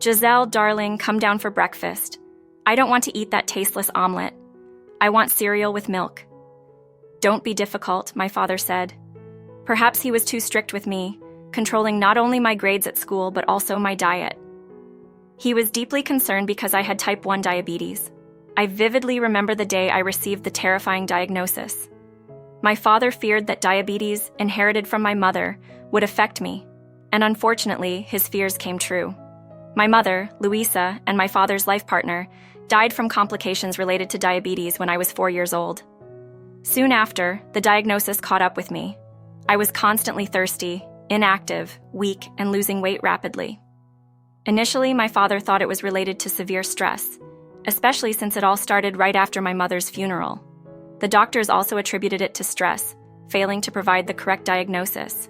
Giselle, darling, come down for breakfast. I don't want to eat that tasteless omelet. I want cereal with milk. Don't be difficult, my father said. Perhaps he was too strict with me, controlling not only my grades at school but also my diet. He was deeply concerned because I had type 1 diabetes. I vividly remember the day I received the terrifying diagnosis. My father feared that diabetes, inherited from my mother, would affect me, and unfortunately, his fears came true. My mother, Louisa, and my father's life partner died from complications related to diabetes when I was 4 years old. Soon after, the diagnosis caught up with me. I was constantly thirsty, inactive, weak, and losing weight rapidly. Initially, my father thought it was related to severe stress, especially since it all started right after my mother's funeral. The doctors also attributed it to stress, failing to provide the correct diagnosis.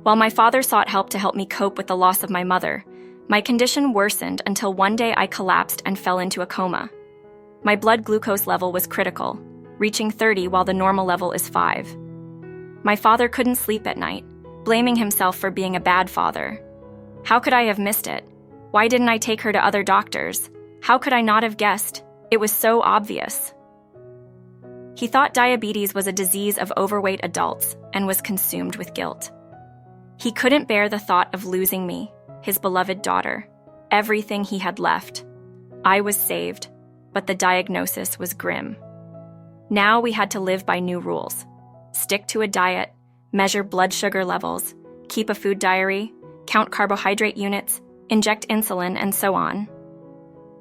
While my father sought help to help me cope with the loss of my mother, my condition worsened until one day I collapsed and fell into a coma. My blood glucose level was critical, reaching 30 while the normal level is 5. My father couldn't sleep at night, blaming himself for being a bad father. How could I have missed it? Why didn't I take her to other doctors? How could I not have guessed? It was so obvious. He thought diabetes was a disease of overweight adults and was consumed with guilt. He couldn't bear the thought of losing me, his beloved daughter, everything he had left. I was saved, but the diagnosis was grim. Now we had to live by new rules. Stick to a diet, measure blood sugar levels, keep a food diary, count carbohydrate units, inject insulin, and so on.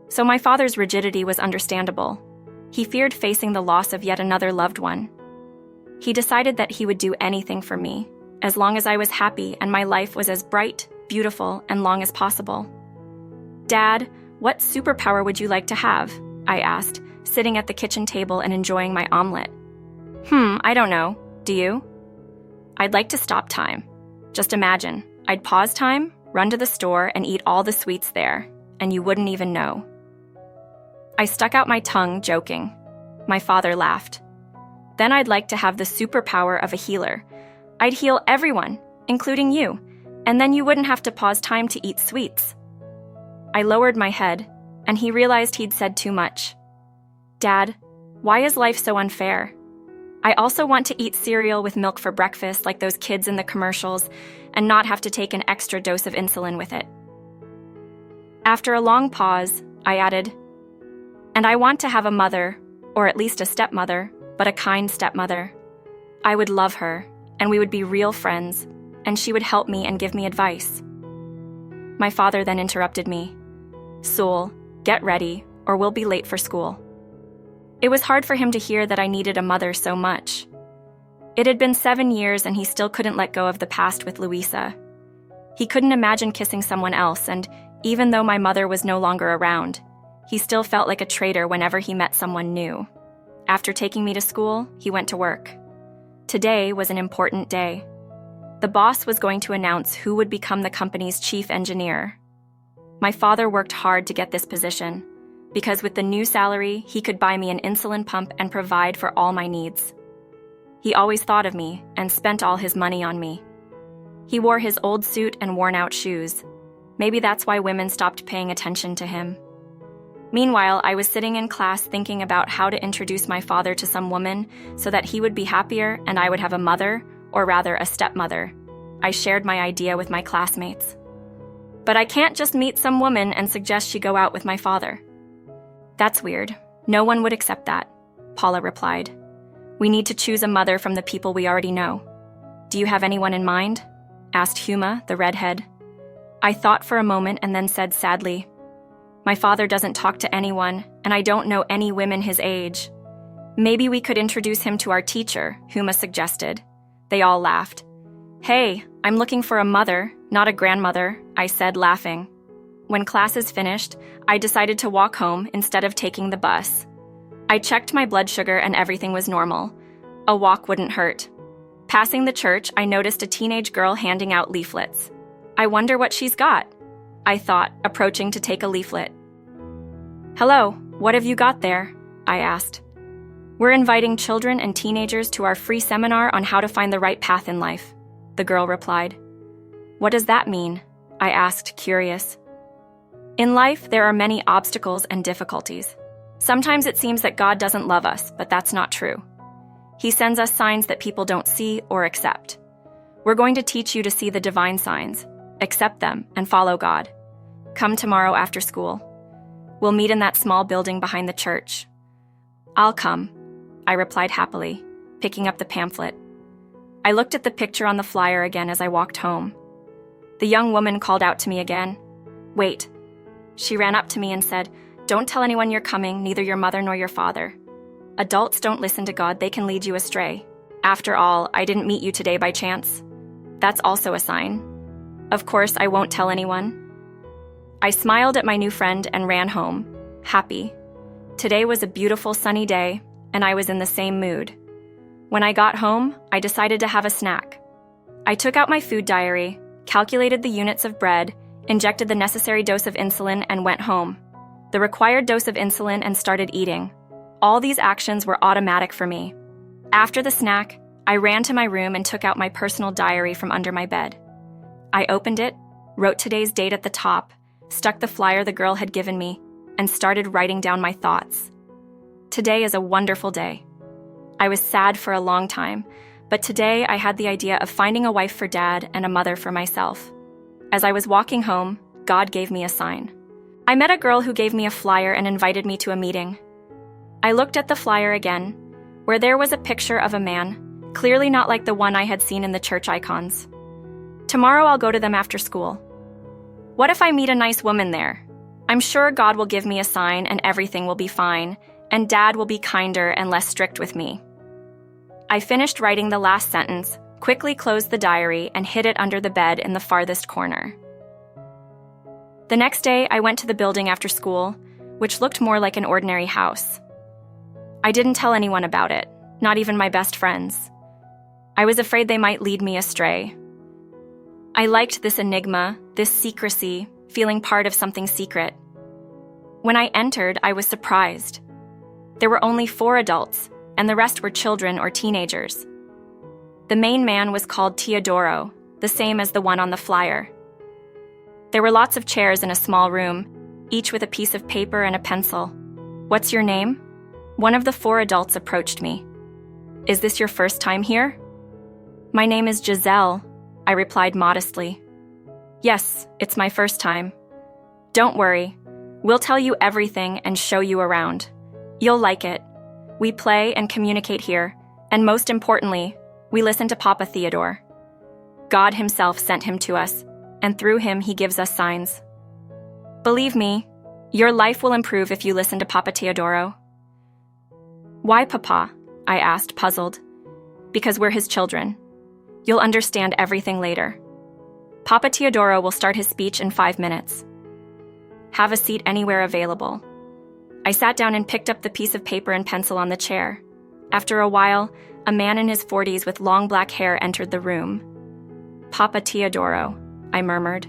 So my father's rigidity was understandable. He feared facing the loss of yet another loved one. He decided that he would do anything for me, as long as I was happy and my life was as bright, beautiful, and long as possible. Dad, what superpower would you like to have? I asked, sitting at the kitchen table and enjoying my omelet. I don't know. Do you? I'd like to stop time. Just imagine, I'd pause time, run to the store, and eat all the sweets there, and you wouldn't even know. I stuck out my tongue, joking. My father laughed. Then I'd like to have the superpower of a healer. I'd heal everyone, including you, and then you wouldn't have to pause time to eat sweets. I lowered my head, and he realized he'd said too much. Dad, why is life so unfair? I also want to eat cereal with milk for breakfast like those kids in the commercials and not have to take an extra dose of insulin with it. After a long pause, I added, and I want to have a mother, or at least a stepmother, but a kind stepmother. I would love her, and we would be real friends, and she would help me and give me advice. My father then interrupted me. Soul, get ready, or we'll be late for school. It was hard for him to hear that I needed a mother so much. It had been 7 years and he still couldn't let go of the past with Louisa. He couldn't imagine kissing someone else, and even though my mother was no longer around, he still felt like a traitor whenever he met someone new. After taking me to school, he went to work. Today was an important day. The boss was going to announce who would become the company's chief engineer. My father worked hard to get this position, because with the new salary, he could buy me an insulin pump and provide for all my needs. He always thought of me and spent all his money on me. He wore his old suit and worn-out shoes. Maybe that's why women stopped paying attention to him. Meanwhile, I was sitting in class thinking about how to introduce my father to some woman so that he would be happier and I would have a mother, or rather a stepmother. I shared my idea with my classmates. But I can't just meet some woman and suggest she go out with my father. That's weird. No one would accept that, Paula replied. We need to choose a mother from the people we already know. Do you have anyone in mind? Asked Huma, the redhead. I thought for a moment and then said sadly, my father doesn't talk to anyone, and I don't know any women his age. Maybe we could introduce him to our teacher, Huma suggested. They all laughed. Hey, I'm looking for a mother, not a grandmother, I said, laughing. When classes finished, I decided to walk home instead of taking the bus. I checked my blood sugar and everything was normal. A walk wouldn't hurt. Passing the church, I noticed a teenage girl handing out leaflets. I wonder what she's got, I thought, approaching to take a leaflet. Hello, what have you got there? I asked. We're inviting children and teenagers to our free seminar on how to find the right path in life, the girl replied. What does that mean? I asked, curious. In life, there are many obstacles and difficulties. Sometimes it seems that God doesn't love us, but that's not true. He sends us signs that people don't see or accept. We're going to teach you to see the divine signs, accept them, and follow God. Come tomorrow after school. We'll meet in that small building behind the church. I'll come, I replied happily, picking up the pamphlet. I looked at the picture on the flyer again as I walked home. The young woman called out to me again. Wait. She ran up to me and said, "Don't tell anyone you're coming, neither your mother nor your father. Adults don't listen to God, they can lead you astray. After all, I didn't meet you today by chance. That's also a sign. Of course, I won't tell anyone." I smiled at my new friend and ran home, happy. Today was a beautiful sunny day, and I was in the same mood. When I got home, I decided to have a snack. I took out my food diary, calculated the units of bread, injected the necessary dose of insulin, and went home. The required dose of insulin and started eating. All these actions were automatic for me. After the snack, I ran to my room and took out my personal diary from under my bed. I opened it, wrote today's date at the top, stuck the flyer the girl had given me, and started writing down my thoughts. Today is a wonderful day. I was sad for a long time, but today I had the idea of finding a wife for Dad and a mother for myself. As I was walking home, God gave me a sign. I met a girl who gave me a flyer and invited me to a meeting. I looked at the flyer again, where there was a picture of a man, clearly not like the one I had seen in the church icons. Tomorrow I'll go to them after school. What if I meet a nice woman there? I'm sure God will give me a sign and everything will be fine, and Dad will be kinder and less strict with me. I finished writing the last sentence, quickly closed the diary, and hid it under the bed in the farthest corner. The next day, I went to the building after school, which looked more like an ordinary house. I didn't tell anyone about it, not even my best friends. I was afraid they might lead me astray. I liked this enigma, this secrecy, feeling part of something secret. When I entered, I was surprised. There were only 4 adults, and the rest were children or teenagers. The main man was called Teodoro, the same as the one on the flyer. There were lots of chairs in a small room, each with a piece of paper and a pencil. "What's your name?" One of the 4 adults approached me. "Is this your first time here?" "My name is Giselle," I replied modestly. "Yes, it's my first time. Don't worry. We'll tell you everything and show you around. You'll like it. We play and communicate here, and most importantly, we listen to Papa Theodore. God himself sent him to us, and through him he gives us signs. Believe me, your life will improve if you listen to Papa Teodoro." "Why, Papa?" I asked, puzzled. "Because we're his children. You'll understand everything later. Papa Teodoro will start his speech in 5 minutes. Have a seat anywhere available." I sat down and picked up the piece of paper and pencil on the chair. After a while, a man in his 40s with long black hair entered the room. "Papa Teodoro," I murmured.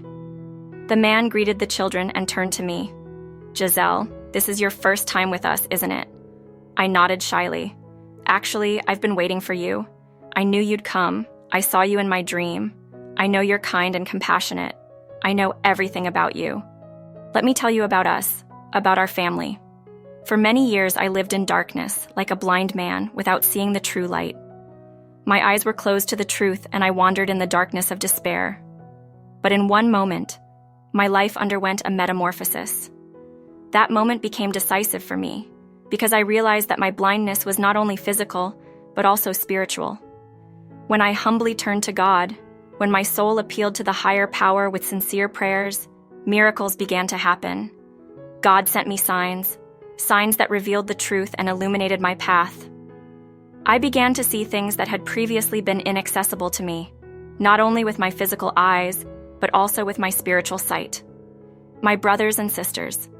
The man greeted the children and turned to me. "Giselle, this is your first time with us, isn't it?" I nodded shyly. "Actually, I've been waiting for you. I knew you'd come. I saw you in my dream. I know you're kind and compassionate. I know everything about you. Let me tell you about us, about our family. For many years, I lived in darkness, like a blind man, without seeing the true light. My eyes were closed to the truth, and I wandered in the darkness of despair. But in one moment, my life underwent a metamorphosis. That moment became decisive for me, because I realized that my blindness was not only physical, but also spiritual. When I humbly turned to God, when my soul appealed to the higher power with sincere prayers, miracles began to happen. God sent me signs that revealed the truth and illuminated my path. I began to see things that had previously been inaccessible to me, not only with my physical eyes, but also with my spiritual sight. My brothers and sisters,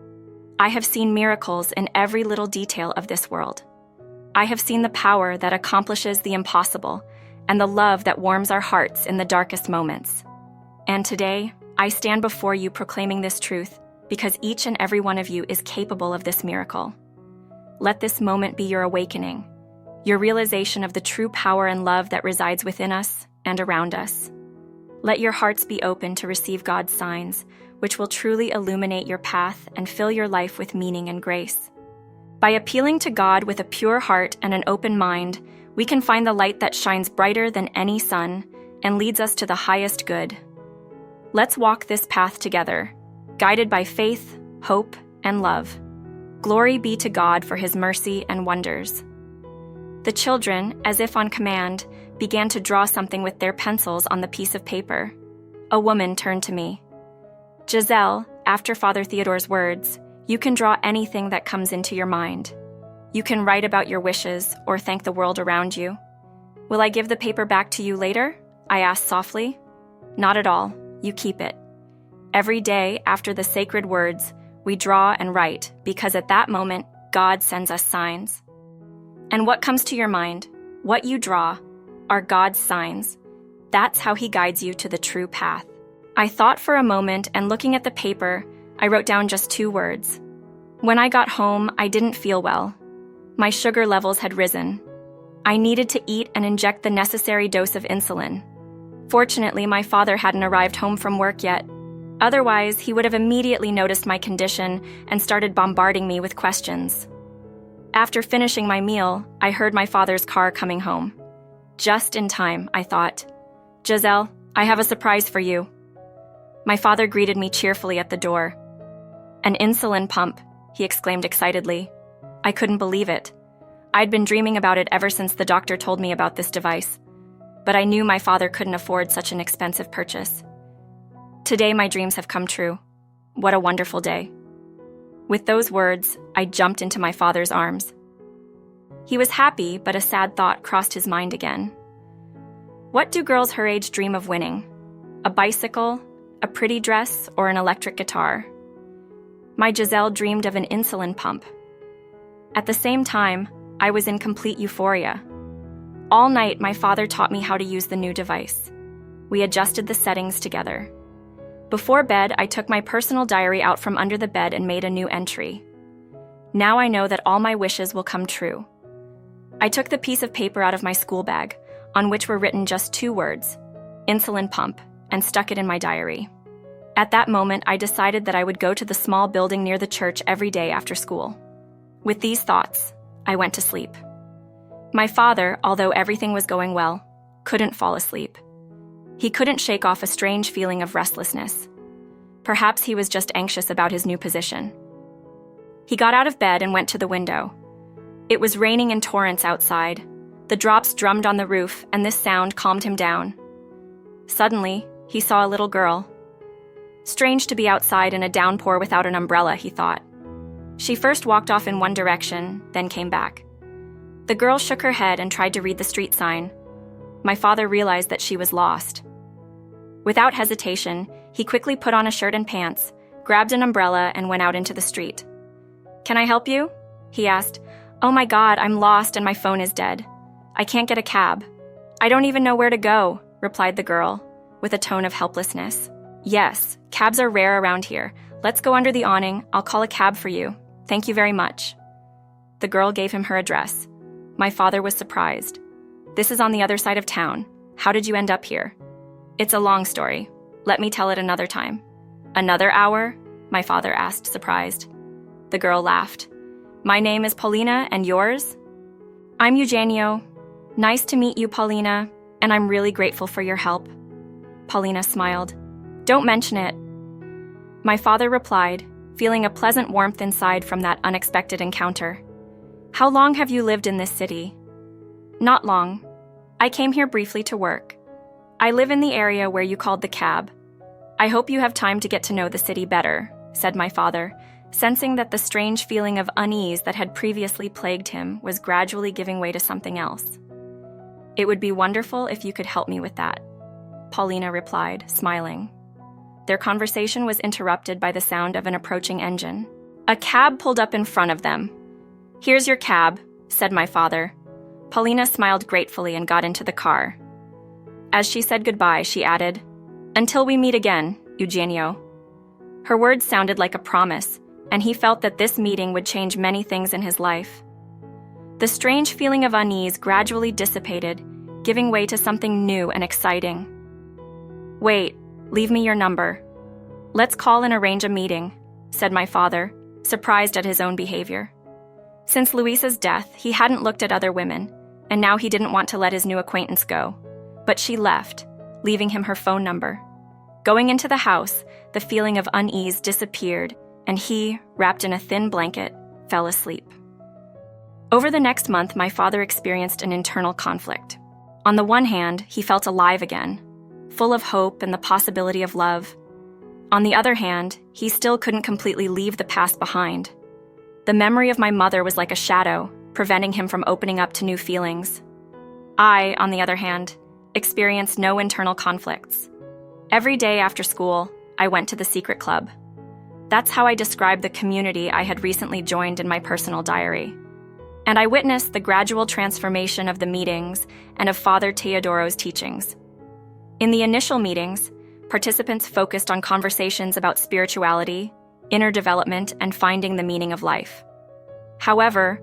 I have seen miracles in every little detail of this world. I have seen the power that accomplishes the impossible and the love that warms our hearts in the darkest moments. And today, I stand before you proclaiming this truth because each and every one of you is capable of this miracle. Let this moment be your awakening, your realization of the true power and love that resides within us and around us. Let your hearts be open to receive God's signs, which will truly illuminate your path and fill your life with meaning and grace. By appealing to God with a pure heart and an open mind, we can find the light that shines brighter than any sun and leads us to the highest good. Let's walk this path together, guided by faith, hope, and love. Glory be to God for His mercy and wonders. The children, as if on command, began to draw something with their pencils on the piece of paper. A woman turned to me. Giselle, after Father Theodore's words, you can draw anything that comes into your mind. You can write about your wishes or thank the world around you. Will I give the paper back to you later? I asked softly. Not at all. You keep it. Every day after the sacred words, we draw and write because at that moment, God sends us signs. And what comes to your mind, what you draw, are God's signs. That's how He guides you to the true path. I thought for a moment, and looking at the paper, I wrote down just 2 words. When I got home, I didn't feel well. My sugar levels had risen. I needed to eat and inject the necessary dose of insulin. Fortunately, my father hadn't arrived home from work yet. Otherwise, he would have immediately noticed my condition and started bombarding me with questions. After finishing my meal, I heard my father's car coming home. Just in time, I thought. Giselle, I have a surprise for you. My father greeted me cheerfully at the door. An insulin pump, he exclaimed excitedly. I couldn't believe it. I'd been dreaming about it ever since the doctor told me about this device. But I knew my father couldn't afford such an expensive purchase. Today my dreams have come true. What a wonderful day. With those words, I jumped into my father's arms. He was happy, but a sad thought crossed his mind again. What do girls her age dream of winning? A bicycle, a pretty dress, or an electric guitar? My Giselle dreamed of an insulin pump. At the same time, I was in complete euphoria. All night, my father taught me how to use the new device. We adjusted the settings together. Before bed, I took my personal diary out from under the bed and made a new entry. Now I know that all my wishes will come true. I took the piece of paper out of my school bag, on which were written just 2 words, insulin pump, and stuck it in my diary. At that moment, I decided that I would go to the small building near the church every day after school. With these thoughts, I went to sleep. My father, although everything was going well, couldn't fall asleep. He couldn't shake off a strange feeling of restlessness. Perhaps he was just anxious about his new position. He got out of bed and went to the window. It was raining in torrents outside. The drops drummed on the roof, and this sound calmed him down. Suddenly, he saw a little girl. Strange to be outside in a downpour without an umbrella, he thought. She first walked off in one direction, then came back. The girl shook her head and tried to read the street sign. My father realized that she was lost. Without hesitation, he quickly put on a shirt and pants, grabbed an umbrella, and went out into the street. "Can I help you?" he asked. "Oh my God, I'm lost and my phone is dead. I can't get a cab." "I don't even know where to go," replied the girl, with a tone of helplessness. "Yes, cabs are rare around here. Let's go under the awning. I'll call a cab for you. Thank you very much." The girl gave him her address. My father was surprised. "This is on the other side of town. How did you end up here?" "It's a long story. Let me tell it another time." "Another hour?" my father asked, surprised. The girl laughed. "My name is Paulina, and yours?" "I'm Eugenio. Nice to meet you, Paulina, and I'm really grateful for your help." Paulina smiled. "Don't mention it." My father replied, feeling a pleasant warmth inside from that unexpected encounter. "How long have you lived in this city?" "Not long. I came here briefly to work. I live in the area where you called the cab. I hope you have time to get to know the city better," said my father, sensing that the strange feeling of unease that had previously plagued him was gradually giving way to something else. "It would be wonderful if you could help me with that," Paulina replied, smiling. Their conversation was interrupted by the sound of an approaching engine. A cab pulled up in front of them. "Here's your cab," said my father. Paulina smiled gratefully and got into the car. As she said goodbye, she added, "Until we meet again, Eugenio." Her words sounded like a promise, and he felt that this meeting would change many things in his life. The strange feeling of unease gradually dissipated, giving way to something new and exciting. "Wait, leave me your number." "Let's call and arrange a meeting," said my father, surprised at his own behavior. Since Luisa's death, he hadn't looked at other women, and now he didn't want to let his new acquaintance go. But she left, leaving him her phone number. Going into the house, the feeling of unease disappeared, and he, wrapped in a thin blanket, fell asleep. Over the next month, my father experienced an internal conflict. On the one hand, he felt alive again, full of hope and the possibility of love. On the other hand, he still couldn't completely leave the past behind. The memory of my mother was like a shadow, preventing him from opening up to new feelings. I, on the other hand, experienced no internal conflicts. Every day after school, I went to the secret club. That's how I described the community I had recently joined in my personal diary. And I witnessed the gradual transformation of the meetings and of Father Teodoro's teachings. In the initial meetings, participants focused on conversations about spirituality, inner development, and finding the meaning of life. However,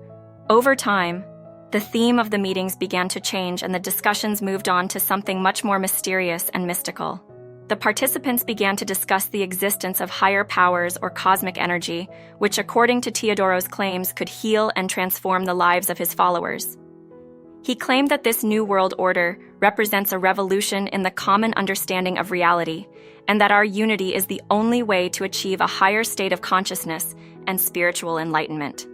over time, the theme of the meetings began to change and the discussions moved on to something much more mysterious and mystical. The participants began to discuss the existence of higher powers or cosmic energy, which according to Teodoro's claims could heal and transform the lives of his followers. He claimed that this new world order represents a revolution in the common understanding of reality, and that our unity is the only way to achieve a higher state of consciousness and spiritual enlightenment.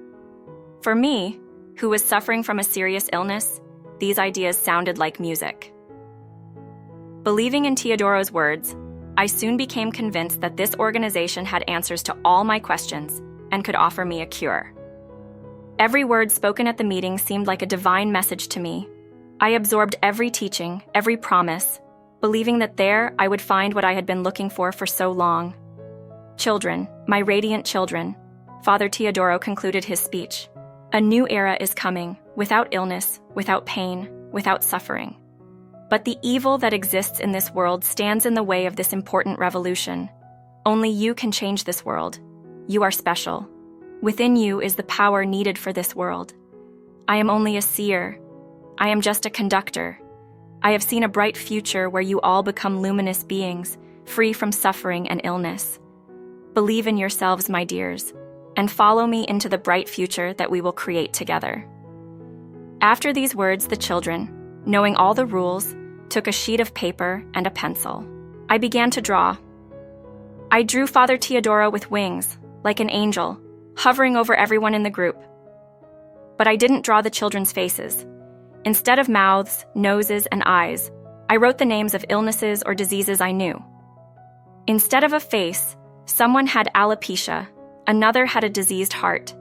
For me, who was suffering from a serious illness, these ideas sounded like music. Believing in Teodoro's words, I soon became convinced that this organization had answers to all my questions and could offer me a cure. Every word spoken at the meeting seemed like a divine message to me. I absorbed every teaching, every promise, believing that there I would find what I had been looking for so long. Children, my radiant children, Father Teodoro concluded his speech. A new era is coming, without illness, without pain, without suffering. But the evil that exists in this world stands in the way of this important revolution. Only you can change this world. You are special. Within you is the power needed for this world. I am only a seer. I am just a conductor. I have seen a bright future where you all become luminous beings, free from suffering and illness. Believe in yourselves, my dears, and follow me into the bright future that we will create together. After these words, the children, knowing all the rules, took a sheet of paper and a pencil. I began to draw. I drew Father Teodoro with wings, like an angel, hovering over everyone in the group. But I didn't draw the children's faces. Instead of mouths, noses, and eyes, I wrote the names of illnesses or diseases I knew. Instead of a face, someone had alopecia, another had a diseased heart,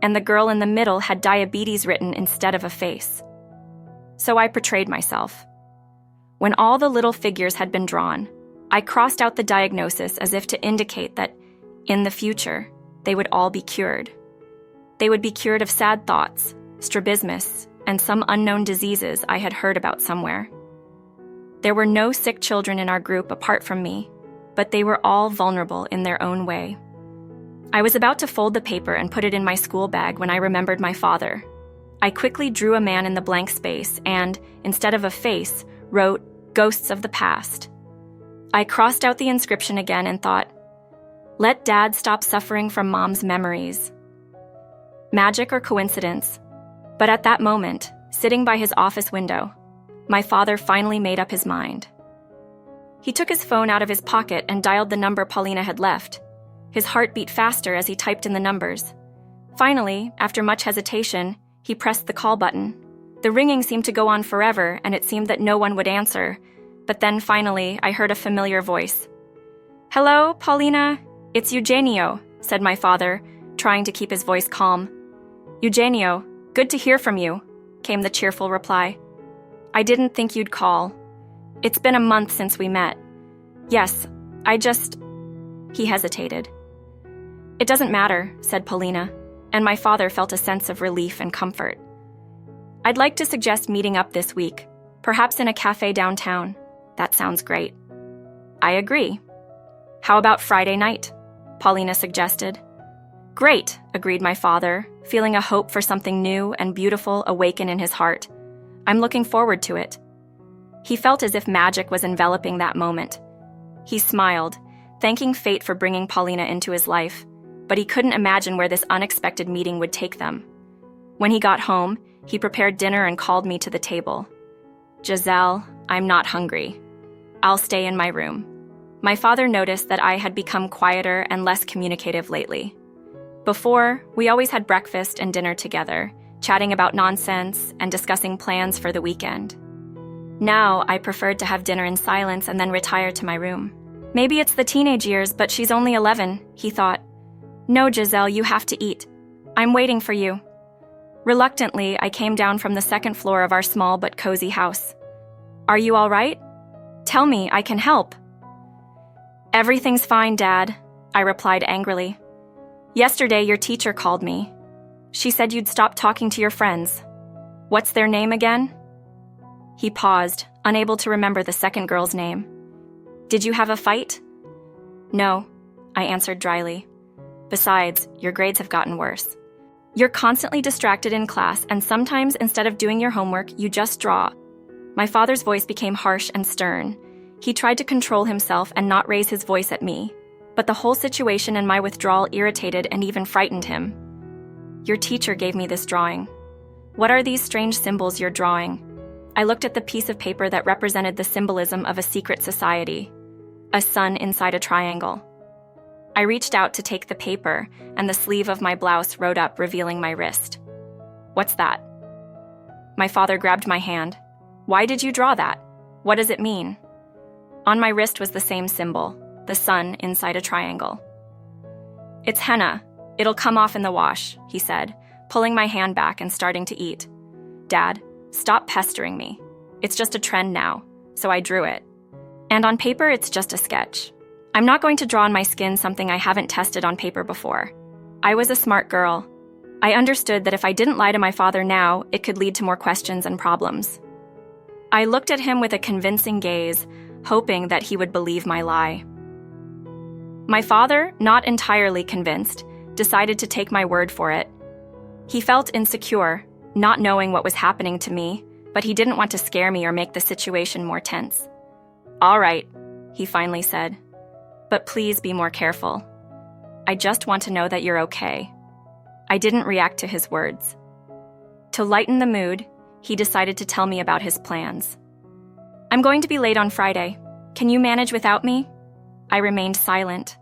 and the girl in the middle had diabetes written instead of a face. So I portrayed myself. When all the little figures had been drawn, I crossed out the diagnosis as if to indicate that, in the future, they would all be cured. They would be cured of sad thoughts, strabismus, and some unknown diseases I had heard about somewhere. There were no sick children in our group apart from me, but they were all vulnerable in their own way. I was about to fold the paper and put it in my school bag when I remembered my father. I quickly drew a man in the blank space and, instead of a face, wrote, "Ghosts of the Past." I crossed out the inscription again and thought, "Let Dad stop suffering from Mom's memories." Magic or coincidence, but at that moment, sitting by his office window, my father finally made up his mind. He took his phone out of his pocket and dialed the number Paulina had left. His heart beat faster as he typed in the numbers. Finally, after much hesitation, he pressed the call button. The ringing seemed to go on forever, and it seemed that no one would answer. But then finally, I heard a familiar voice. "Hello, Paulina? It's Eugenio," said my father, trying to keep his voice calm. "Eugenio, good to hear from you," came the cheerful reply. "I didn't think you'd call. It's been a month since we met. Yes, He hesitated. "It doesn't matter," said Paulina, and my father felt a sense of relief and comfort. "I'd like to suggest meeting up this week, perhaps in a cafe downtown. That sounds great." "I agree." "How about Friday night?" Paulina suggested. "Great," agreed my father, feeling a hope for something new and beautiful awaken in his heart. "I'm looking forward to it." He felt as if magic was enveloping that moment. He smiled, thanking fate for bringing Paulina into his life, but he couldn't imagine where this unexpected meeting would take them. When he got home, he prepared dinner and called me to the table. "Giselle, I'm not hungry. I'll stay in my room." My father noticed that I had become quieter and less communicative lately. Before, we always had breakfast and dinner together, chatting about nonsense and discussing plans for the weekend. Now, I preferred to have dinner in silence and then retire to my room. Maybe it's the teenage years, but she's only 11, he thought. "No, Giselle, you have to eat. I'm waiting for you." Reluctantly, I came down from the second floor of our small but cozy house. "Are you all right? Tell me, I can help." "Everything's fine, Dad," I replied angrily. "Yesterday, your teacher called me. She said you'd stop talking to your friends. What's their name again?" He paused, unable to remember the second girl's name. "Did you have a fight?" "No," I answered dryly. "Besides, your grades have gotten worse. You're constantly distracted in class, and sometimes instead of doing your homework, you just draw." My father's voice became harsh and stern. He tried to control himself and not raise his voice at me, but the whole situation and my withdrawal irritated and even frightened him. "Your teacher gave me this drawing. What are these strange symbols you're drawing?" I looked at the piece of paper that represented the symbolism of a secret society, a sun inside a triangle. I reached out to take the paper, and the sleeve of my blouse rode up, revealing my wrist. "What's that?" My father grabbed my hand. "Why did you draw that? What does it mean?" On my wrist was the same symbol, the sun inside a triangle. "It's henna. It'll come off in the wash," he said, pulling my hand back and starting to eat. "Dad, stop pestering me. It's just a trend now, so I drew it. And on paper, it's just a sketch. I'm not going to draw on my skin something I haven't tested on paper before. I was a smart girl. I understood that if I didn't lie to my father now, it could lead to more questions and problems." I looked at him with a convincing gaze, hoping that he would believe my lie. My father, not entirely convinced, decided to take my word for it. He felt insecure, not knowing what was happening to me, but he didn't want to scare me or make the situation more tense. "All right," he finally said, "but please be more careful. I just want to know that you're okay." I didn't react to his words. To lighten the mood, he decided to tell me about his plans. "I'm going to be late on Friday. Can you manage without me?" I remained silent.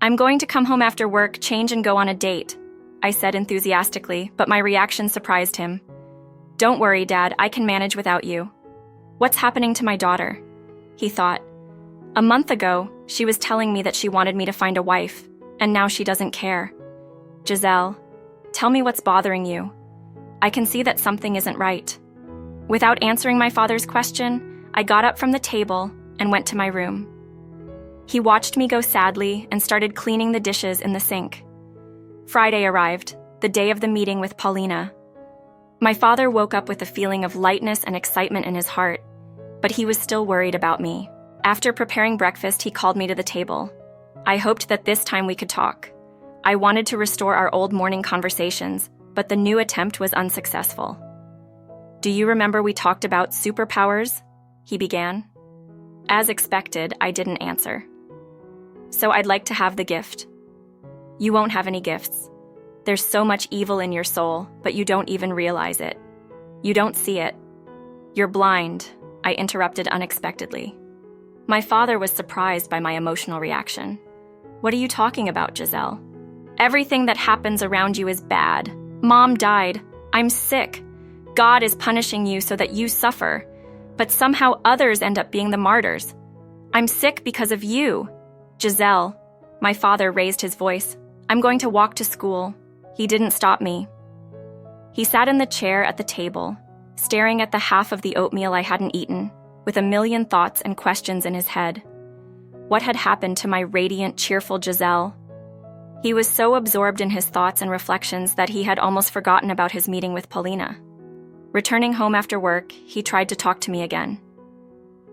"I'm going to come home after work, change and go on a date," I said enthusiastically, but my reaction surprised him. "Don't worry, Dad, I can manage without you." "What's happening to my daughter?" he thought. A month ago, she was telling me that she wanted me to find a wife, and now she doesn't care. "Giselle, tell me what's bothering you. I can see that something isn't right." Without answering my father's question, I got up from the table and went to my room. He watched me go sadly and started cleaning the dishes in the sink. Friday arrived, the day of the meeting with Paulina. My father woke up with a feeling of lightness and excitement in his heart, but he was still worried about me. After preparing breakfast, he called me to the table. I hoped that this time we could talk. I wanted to restore our old morning conversations, but the new attempt was unsuccessful. "Do you remember we talked about superpowers?" he began. As expected, I didn't answer. "So I'd like to have the gift." "You won't have any gifts. There's so much evil in your soul, but you don't even realize it. You don't see it. You're blind," I interrupted unexpectedly. My father was surprised by my emotional reaction. "What are you talking about, Giselle? Everything that happens around you is bad. Mom died. I'm sick. God is punishing you so that you suffer. But somehow others end up being the martyrs. I'm sick because of you. Giselle," my father raised his voice, "I'm going to walk to school." He didn't stop me. He sat in the chair at the table, staring at the half of the oatmeal I hadn't eaten, with a million thoughts and questions in his head. What had happened to my radiant, cheerful Giselle? He was so absorbed in his thoughts and reflections that he had almost forgotten about his meeting with Paulina. Returning home after work, he tried to talk to me again.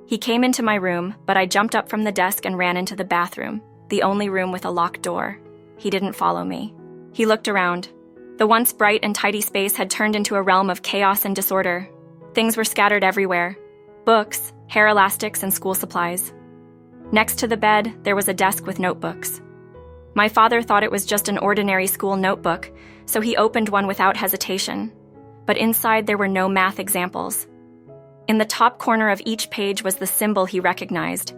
He came into my room, but I jumped up from the desk and ran into the bathroom, the only room with a locked door. He didn't follow me. He looked around. The once bright and tidy space had turned into a realm of chaos and disorder. Things were scattered everywhere. Books, hair elastics, and school supplies. Next to the bed, there was a desk with notebooks. My father thought it was just an ordinary school notebook, so he opened one without hesitation. But inside there were no math examples. In the top corner of each page was the symbol he recognized,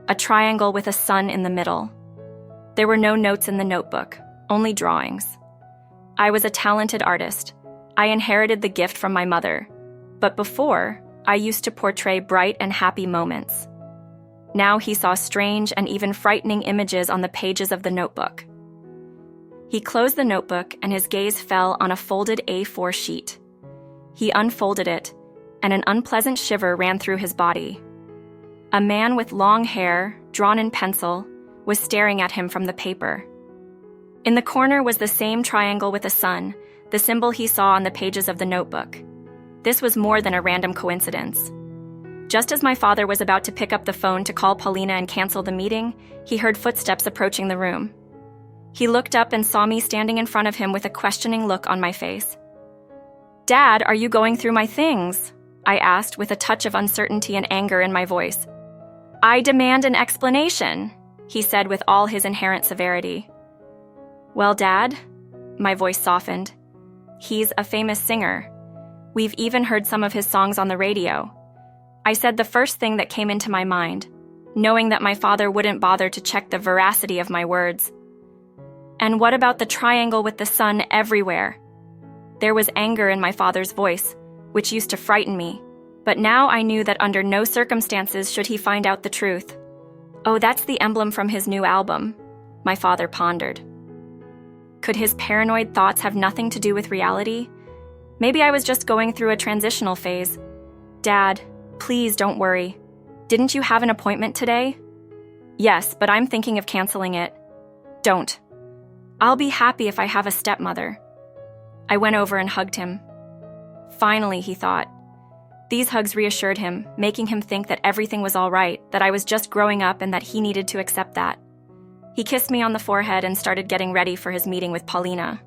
a triangle with a sun in the middle. There were no notes in the notebook, only drawings. I was a talented artist. I inherited the gift from my mother. But before, I used to portray bright and happy moments. Now he saw strange and even frightening images on the pages of the notebook. He closed the notebook and his gaze fell on a folded A4 sheet. He unfolded it, and an unpleasant shiver ran through his body. A man with long hair, drawn in pencil, was staring at him from the paper. In the corner was the same triangle with a sun, the symbol he saw on the pages of the notebook. This was more than a random coincidence. Just as my father was about to pick up the phone to call Paulina and cancel the meeting, he heard footsteps approaching the room. He looked up and saw me standing in front of him with a questioning look on my face. "Dad, are you going through my things?" I asked with a touch of uncertainty and anger in my voice. "I demand an explanation," he said with all his inherent severity. "Well, Dad," my voice softened, "he's a famous singer. We've even heard some of his songs on the radio." I said the first thing that came into my mind, knowing that my father wouldn't bother to check the veracity of my words. "And what about the triangle with the sun everywhere?" There was anger in my father's voice, which used to frighten me, but now I knew that under no circumstances should he find out the truth. "Oh, that's the emblem from his new album," my father pondered. Could his paranoid thoughts have nothing to do with reality? Maybe I was just going through a transitional phase. "Dad, please don't worry. Didn't you have an appointment today?" "Yes, but I'm thinking of canceling it." "Don't. I'll be happy if I have a stepmother." I went over and hugged him. Finally, he thought. These hugs reassured him, making him think that everything was all right, that I was just growing up and that he needed to accept that. He kissed me on the forehead and started getting ready for his meeting with Paulina.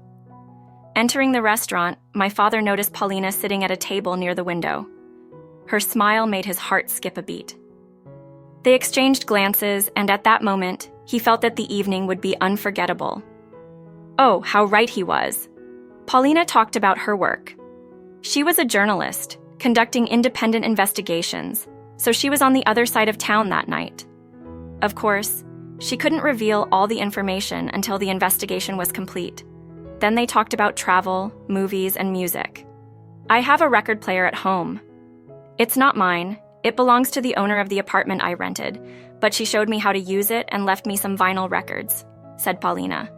Entering the restaurant, my father noticed Paulina sitting at a table near the window. Her smile made his heart skip a beat. They exchanged glances, and at that moment, he felt that the evening would be unforgettable. Oh, how right he was. Paulina talked about her work. She was a journalist, conducting independent investigations, so she was on the other side of town that night. Of course, she couldn't reveal all the information until the investigation was complete. Then they talked about travel, movies, and music. "I have a record player at home. It's not mine. It belongs to the owner of the apartment I rented, but she showed me how to use it and left me some vinyl records," said Paulina.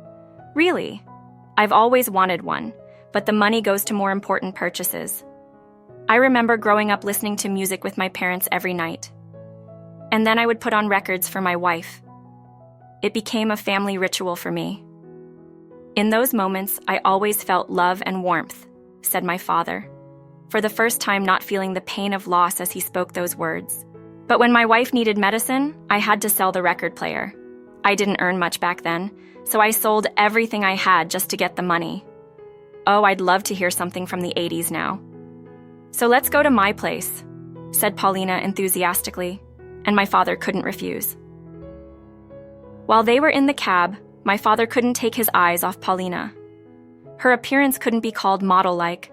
"Really? I've always wanted one, but the money goes to more important purchases. I remember growing up listening to music with my parents every night. And then I would put on records for my wife. It became a family ritual for me. In those moments, I always felt love and warmth," said my father, for the first time not feeling the pain of loss as he spoke those words. "But when my wife needed medicine, I had to sell the record player. I didn't earn much back then, so I sold everything I had just to get the money. Oh, I'd love to hear something from the 80s now." "So let's go to my place," said Paulina enthusiastically, and my father couldn't refuse. While they were in the cab, my father couldn't take his eyes off Paulina. Her appearance couldn't be called model-like,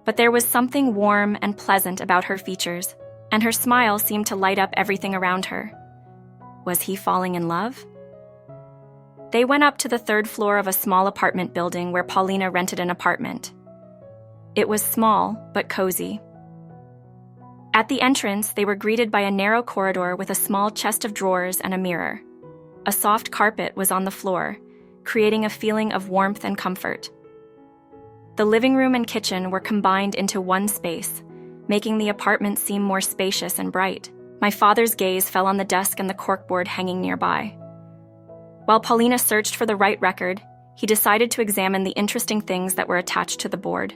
but there was something warm and pleasant about her features, and her smile seemed to light up everything around her. Was he falling in love? They went up to the third floor of a small apartment building where Paulina rented an apartment. It was small, but cozy. At the entrance, they were greeted by a narrow corridor with a small chest of drawers and a mirror. A soft carpet was on the floor, creating a feeling of warmth and comfort. The living room and kitchen were combined into one space, making the apartment seem more spacious and bright. My father's gaze fell on the desk and the corkboard hanging nearby. While Paulina searched for the right record, he decided to examine the interesting things that were attached to the board.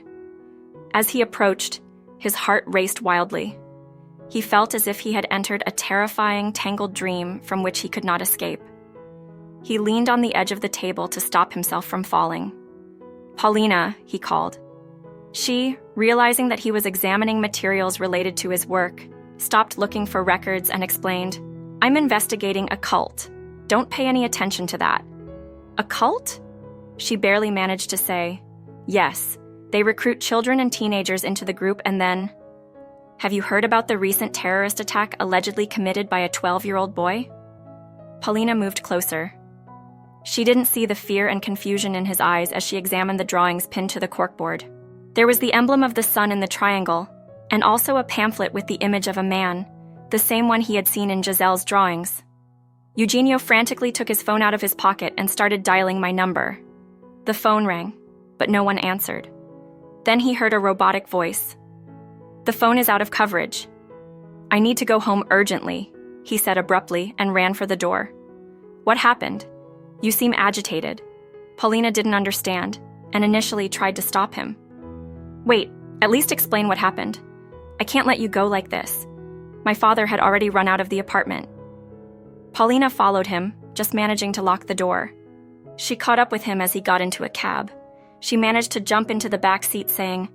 As he approached, his heart raced wildly. He felt as if he had entered a terrifying, tangled dream from which he could not escape. He leaned on the edge of the table to stop himself from falling. "Paulina," he called. She, realizing that he was examining materials related to his work, stopped looking for records and explained, I'm investigating a cult. Don't pay any attention to that. A cult? She barely managed to say. Yes, they recruit children and teenagers into the group and then… Have you heard about the recent terrorist attack allegedly committed by a 12-year-old boy? Paulina moved closer. She didn't see the fear and confusion in his eyes as she examined the drawings pinned to the corkboard. There was the emblem of the sun in the triangle, and also a pamphlet with the image of a man, the same one he had seen in Giselle's drawings. Eugenio frantically took his phone out of his pocket and started dialing my number. The phone rang, but no one answered. Then he heard a robotic voice. The phone is out of coverage. I need to go home urgently, he said abruptly and ran for the door. What happened? You seem agitated. Paulina didn't understand and initially tried to stop him. Wait, at least explain what happened. I can't let you go like this. My father had already run out of the apartment. Paulina followed him, just managing to lock the door. She caught up with him as he got into a cab. She managed to jump into the back seat saying,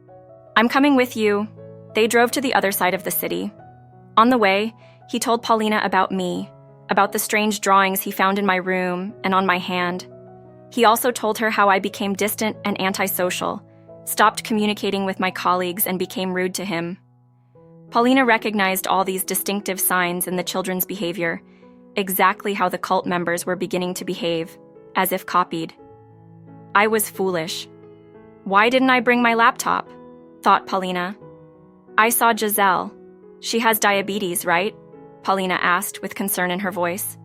I'm coming with you. They drove to the other side of the city. On the way, he told Paulina about me, about the strange drawings he found in my room and on my hand. He also told her how I became distant and antisocial, stopped communicating with my colleagues and became rude to him. Paulina recognized all these distinctive signs in the children's behavior, exactly how the cult members were beginning to behave, as if copied. I was foolish. Why didn't I bring my laptop? Thought Paulina. I saw Giselle. She has diabetes, right? Paulina asked with concern in her voice.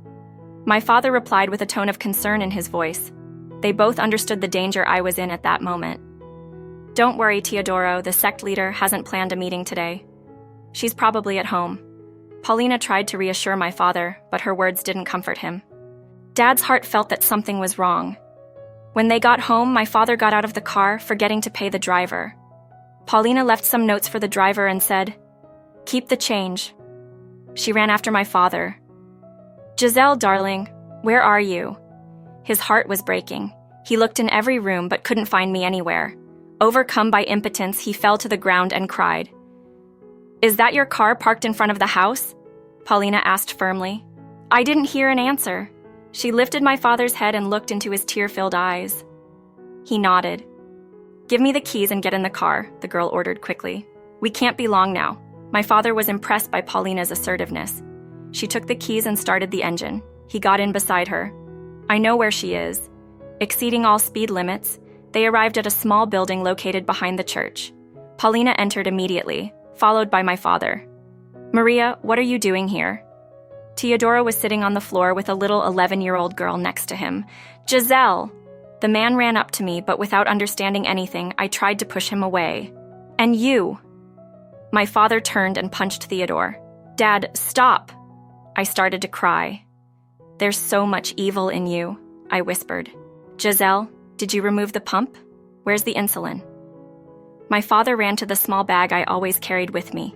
My father replied with a tone of concern in his voice. They both understood the danger I was in at that moment. Don't worry, Teodoro, the sect leader hasn't planned a meeting today. She's probably at home. Paulina tried to reassure my father, but her words didn't comfort him. Dad's heart felt that something was wrong. When they got home, my father got out of the car, forgetting to pay the driver. Paulina left some notes for the driver and said, Keep the change. She ran after my father. Giselle, darling, where are you? His heart was breaking. He looked in every room but couldn't find me anywhere. Overcome by impotence, he fell to the ground and cried. Is that your car parked in front of the house? Paulina asked firmly. I didn't hear an answer. She lifted my father's head and looked into his tear-filled eyes. He nodded. Give me the keys and get in the car, the girl ordered quickly. We can't be long now. My father was impressed by Paulina's assertiveness. She took the keys and started the engine. He got in beside her. I know where she is. Exceeding all speed limits, they arrived at a small building located behind the church. Paulina entered immediately, followed by my father. Maria, what are you doing here? Teodoro was sitting on the floor with a little 11-year-old girl next to him. Giselle! The man ran up to me, but without understanding anything, I tried to push him away. And you! My father turned and punched Theodore. Dad, stop! I started to cry. There's so much evil in you, I whispered. Giselle, did you remove the pump? Where's the insulin? My father ran to the small bag I always carried with me.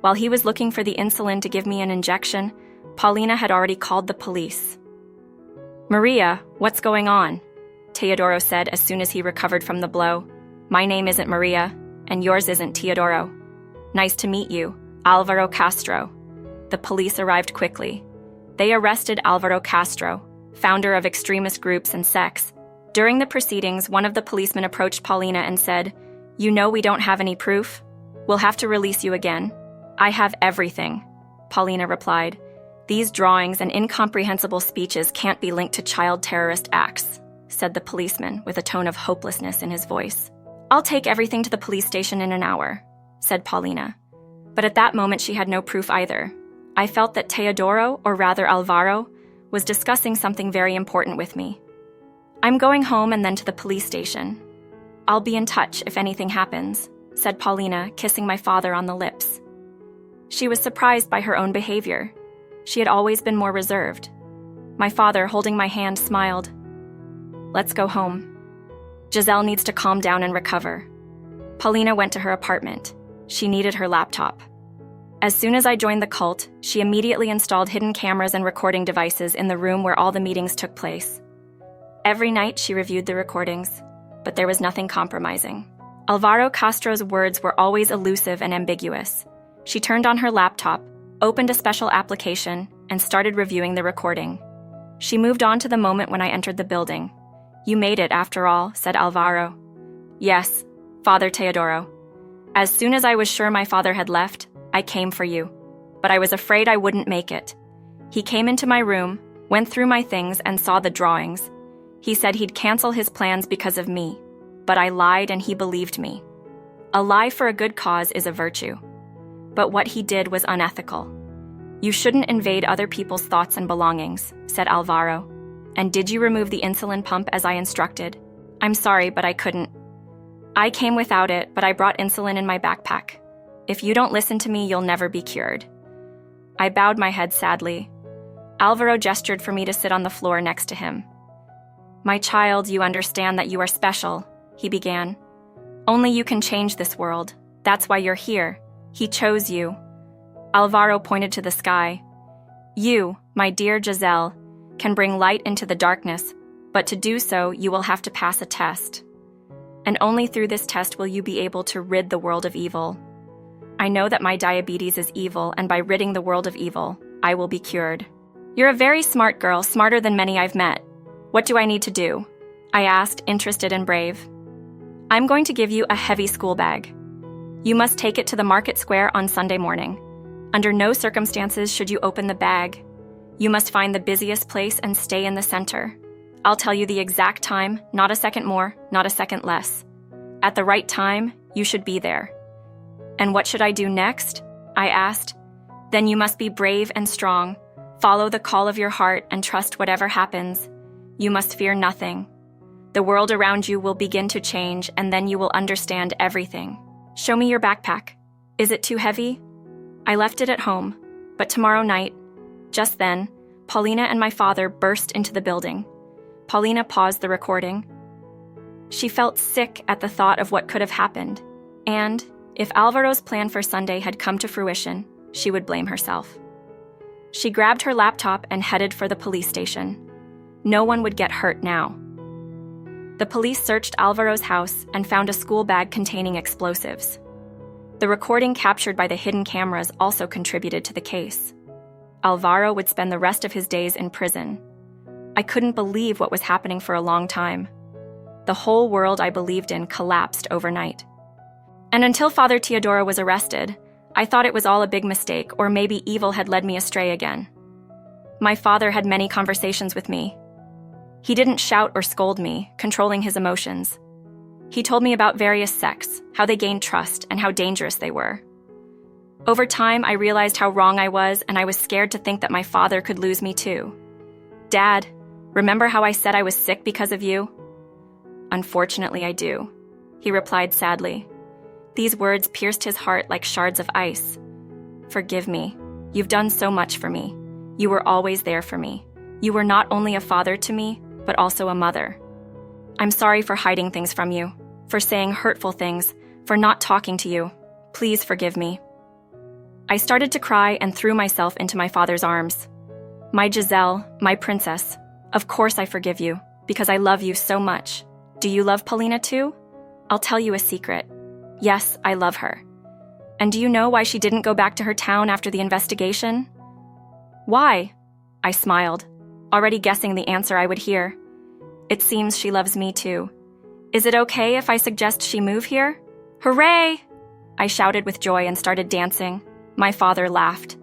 While he was looking for the insulin to give me an injection, Paulina had already called the police. Maria, what's going on? Teodoro said as soon as he recovered from the blow. My name isn't Maria, and yours isn't Teodoro. Nice to meet you, Alvaro Castro. The police arrived quickly. They arrested Alvaro Castro, founder of extremist groups and sects. During the proceedings, one of the policemen approached Paulina and said, You know we don't have any proof? We'll have to release you again. I have everything, Paulina replied. These drawings and incomprehensible speeches can't be linked to child terrorist acts, said the policeman with a tone of hopelessness in his voice. I'll take everything to the police station in an hour, said Paulina. But at that moment she had no proof either. I felt that Teodoro, or rather Alvaro, was discussing something very important with me. I'm going home and then to the police station. I'll be in touch if anything happens, said Paulina, kissing my father on the lips. She was surprised by her own behavior. She had always been more reserved. My father, holding my hand, smiled. Let's go home. Giselle needs to calm down and recover. Paulina went to her apartment. She needed her laptop. As soon as I joined the cult, she immediately installed hidden cameras and recording devices in the room where all the meetings took place. Every night she reviewed the recordings, but there was nothing compromising. Alvaro Castro's words were always elusive and ambiguous. She turned on her laptop, opened a special application, and started reviewing the recording. She moved on to the moment when I entered the building. "You made it, after all," said Alvaro. "Yes, Father Teodoro. As soon as I was sure my father had left, I came for you. But I was afraid I wouldn't make it. He came into my room, went through my things, and saw the drawings. He said he'd cancel his plans because of me. But I lied and he believed me. A lie for a good cause is a virtue. But what he did was unethical. You shouldn't invade other people's thoughts and belongings," said Alvaro. "And did you remove the insulin pump as I instructed?" "I'm sorry, but I couldn't. I came without it, but I brought insulin in my backpack. If you don't listen to me, you'll never be cured." I bowed my head sadly. Alvaro gestured for me to sit on the floor next to him. "My child, you understand that you are special," he began. "Only you can change this world. That's why you're here. He chose you." Alvaro pointed to the sky. "You, my dear Giselle, can bring light into the darkness, but to do so, you will have to pass a test. And only through this test will you be able to rid the world of evil. I know that my diabetes is evil, and by ridding the world of evil, I will be cured." "You're a very smart girl, smarter than many I've met. What do I need to do?" I asked, interested and brave. "I'm going to give you a heavy school bag. You must take it to the market square on Sunday morning. Under no circumstances should you open the bag. You must find the busiest place and stay in the center. I'll tell you the exact time, not a second more, not a second less. At the right time, you should be there." "And what should I do next?" I asked. "Then you must be brave and strong. Follow the call of your heart and trust whatever happens. You must fear nothing. The world around you will begin to change, and then you will understand everything. Show me your backpack. Is it too heavy?" I left it at home, but tomorrow night, just then, Paulina and my father burst into the building. Paulina paused the recording. She felt sick at the thought of what could have happened, and if Alvaro's plan for Sunday had come to fruition, she would blame herself. She grabbed her laptop and headed for the police station. No one would get hurt now. The police searched Alvaro's house and found a school bag containing explosives. The recording captured by the hidden cameras also contributed to the case. Alvaro would spend the rest of his days in prison. I couldn't believe what was happening for a long time. The whole world I believed in collapsed overnight. And until Father Teodoro was arrested, I thought it was all a big mistake, or maybe evil had led me astray again. My father had many conversations with me. He didn't shout or scold me, controlling his emotions. He told me about various sects, how they gained trust, and how dangerous they were. Over time, I realized how wrong I was, and I was scared to think that my father could lose me too. "Dad, remember how I said I was sick because of you?" "Unfortunately, I do," he replied sadly. These words pierced his heart like shards of ice. "Forgive me. You've done so much for me. You were always there for me. You were not only a father to me, but also a mother. I'm sorry for hiding things from you, for saying hurtful things, for not talking to you. Please forgive me." I started to cry and threw myself into my father's arms. "My Giselle, my princess, of course I forgive you, because I love you so much. Do you love Paulina too? I'll tell you a secret. Yes, I love her. And do you know why she didn't go back to her town after the investigation?" "Why?" I smiled, already guessing the answer I would hear. "It seems she loves me too. Is it okay if I suggest she move here?" "Hooray!" I shouted with joy and started dancing. My father laughed.